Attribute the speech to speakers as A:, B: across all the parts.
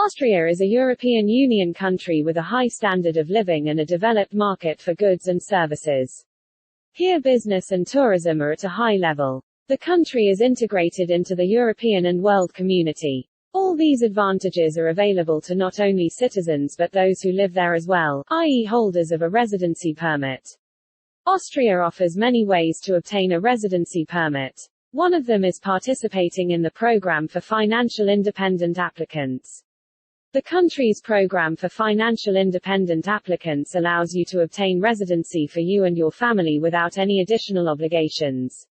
A: Austria is a European Union country with a high standard of living and a developed market for goods and services. Here business and tourism are at a high level. The country is integrated into the European and world community. All these advantages are available to not only citizens but those who live there as well, i.e. holders of a residency permit. Austria offers many ways to obtain a residency permit. One of them is participating in the program for financial independent applicants. The country's program for financial independent applicants allows you to obtain residency for you and your family without any additional obligations.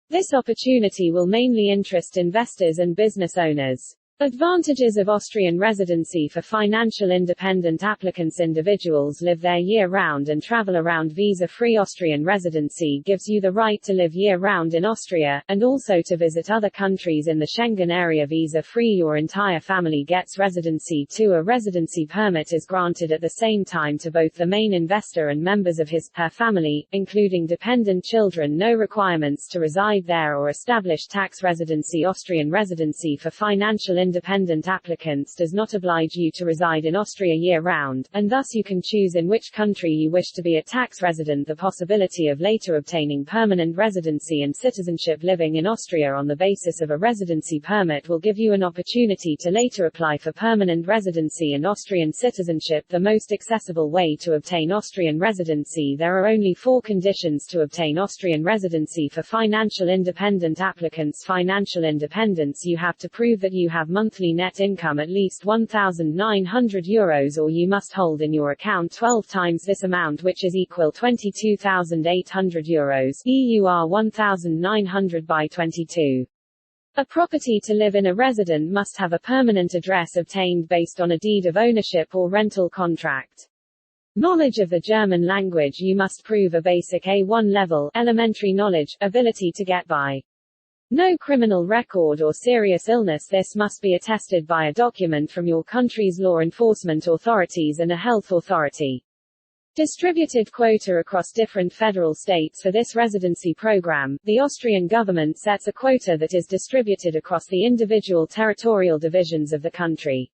A: This opportunity will mainly interest investors and business owners. Advantages of Austrian residency for financial independent applicants. Individuals live there year-round and travel around visa-free. Austrian residency gives you the right to live year-round in Austria, and also to visit other countries in the Schengen area visa-free. Your entire family gets residency too. A residency permit is granted at the same time to both the main investor and members of her family, including dependent children. No requirements to reside there or establish tax residency. Austrian residency for financial independent applicants does not oblige you to reside in Austria year-round, and thus you can choose in which country you wish to be a tax resident. The possibility of later obtaining permanent residency and citizenship living in Austria on the basis of a residency permit will give you an opportunity to later apply for permanent residency and Austrian citizenship. The most accessible way to obtain Austrian residency. There are only 4 conditions to obtain Austrian residency for financial independent applicants. Financial independence. You have to prove that you have monthly net income at least €1,900, or you must hold in your account 12 times this amount, which is equal €22,800, EUR 1,900 by 22. A property to live in. A resident must have a permanent address obtained based on a deed of ownership or rental contract. Knowledge of the German language. You must prove a basic A1 level, elementary knowledge, ability to get by. No criminal record or serious illness. This must be attested by a document from your country's law enforcement authorities and a health authority. Distributed quota across different federal states. For this residency program, the Austrian government sets a quota that is distributed across the individual territorial divisions of the country.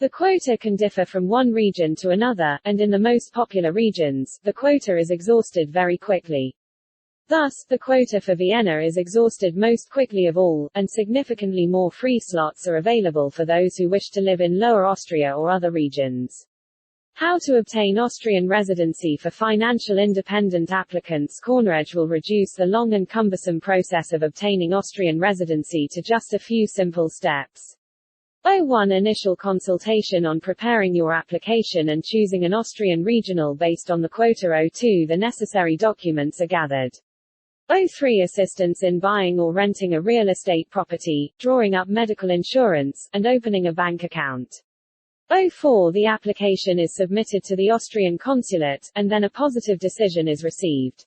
A: The quota can differ from one region to another, and in the most popular regions, the quota is exhausted very quickly. Thus, the quota for Vienna is exhausted most quickly of all, and significantly more free slots are available for those who wish to live in Lower Austria or other regions. How to obtain Austrian residency for financial independent applicants. Corneredge will reduce the long and cumbersome process of obtaining Austrian residency to just a few simple steps. 01 Initial consultation on preparing your application and choosing an Austrian regional based on the quota. 02 The necessary documents are gathered. 03 Assistance in buying or renting a real estate property, drawing up medical insurance, and opening a bank account. 04 The application is submitted to the Austrian consulate, and then a positive decision is received.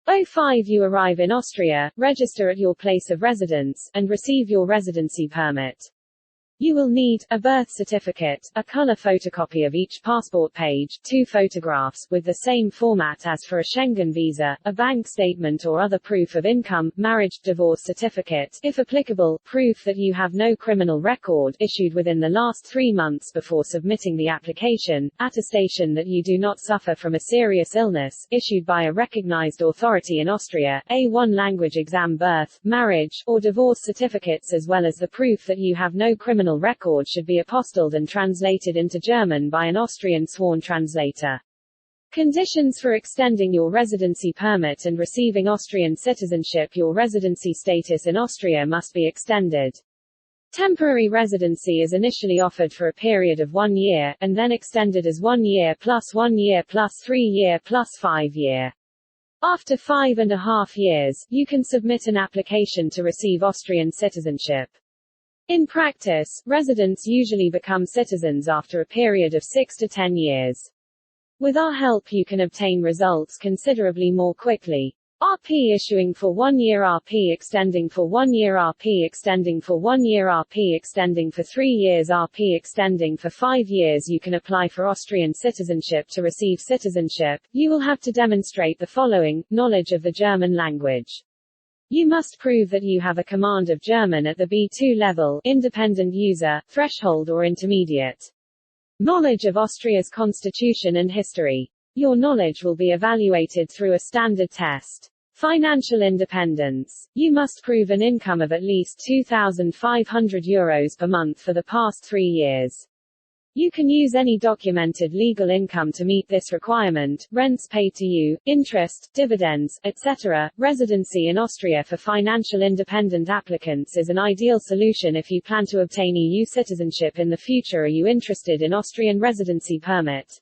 A: 05 You arrive in Austria, register at your place of residence, and receive your residency permit. You will need a birth certificate, a color photocopy of each passport page, 2 photographs, with the same format as for a Schengen visa, a bank statement or other proof of income, marriage, divorce certificate, if applicable, proof that you have no criminal record, issued within the last 3 months before submitting the application, attestation that you do not suffer from a serious illness, issued by a recognized authority in Austria, A1 language exam, birth, marriage, or divorce certificates, as well as the proof that you have no criminal record should be apostilled and translated into German by an Austrian sworn translator. Conditions for extending your residency permit and receiving Austrian citizenship. Your residency status in Austria must be extended. Temporary residency is initially offered for a period of 1 year, and then extended as 1 year plus 1 year plus 3 year plus 5 year. After 5.5 years, you can submit an application to receive Austrian citizenship. In practice, residents usually become citizens after a period of 6 to 10 years. With our help you can obtain results considerably more quickly. RP issuing for 1 year, RP extending for 1 year, RP extending for 1 year, RP extending for 3 years, RP extending for 5 years. You can apply for Austrian citizenship. To receive citizenship, you will have to demonstrate the following: knowledge of the German language. You must prove that you have a command of German at the B2 level, independent user, threshold or intermediate. Knowledge of Austria's constitution and history. Your knowledge will be evaluated through a standard test. Financial independence. You must prove an income of at least €2,500 per month for the past 3 years. You can use any documented legal income to meet this requirement, rents paid to you, interest, dividends, etc. Residency in Austria for financial independent applicants is an ideal solution if you plan to obtain EU citizenship in the future. Are you interested in Austrian residency permit?